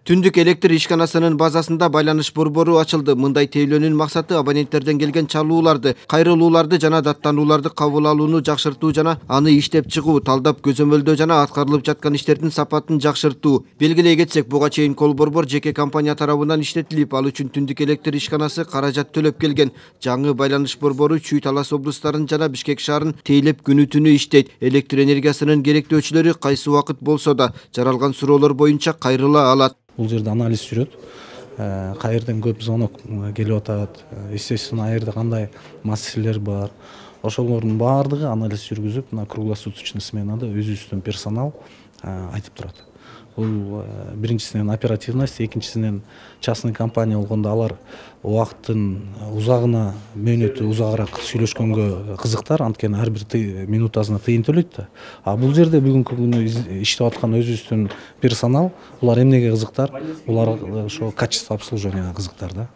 Түндүк электр ишканасынын базасында байланыш борбору ачылды. Мындай тейлөөнүн максаты абоненттерден келген чалууларды, кайрылууларды жана даттанууларды кабыл алууну жакшыртуу жана аны иштеп чыгуу, талдап көзөмөлдөө жана аткарылып жаткан иштердин сапатын жакшыртуу. Белгилей кетсек, буга чейин кол борбор жеке компания тарабынан иштетилип, ал үчүн түндүк электр ишканасы каражат төлөп келген. Жаңы байланыш борбору Чүй Талас облустарын жана Бишкек шаарын тейлеп күнү түнү иштейт. Электр энергиясынын керектөөчүлөрү кайсы убакыт болсо да жаралган суроолор боюнча кайрыла алат. Бул жерде анализ жүрөт. Кайерден көп звонок келип атат. Естественно, аерде кандай маселелер бар. Ошолордун баардыгы анализ жүргүзүп, мына круглосуточный сменада өзүбүздүн персонал айтып турат. Бул биринчисинен оперативность, экинчисинен частный компания болгондо алар убакыттын узагына, мөөнөтү узагыраак сүйлөшкөнгө кызыктар, анткени ар бир минутасына тыйын төлөйт да. А бул жерде бүгүнкү күнү иштеп аткан өзүбүздүн персонал, булар эмнеге кызыктар? Булар ошо качество обслуживанияга кызыктар да.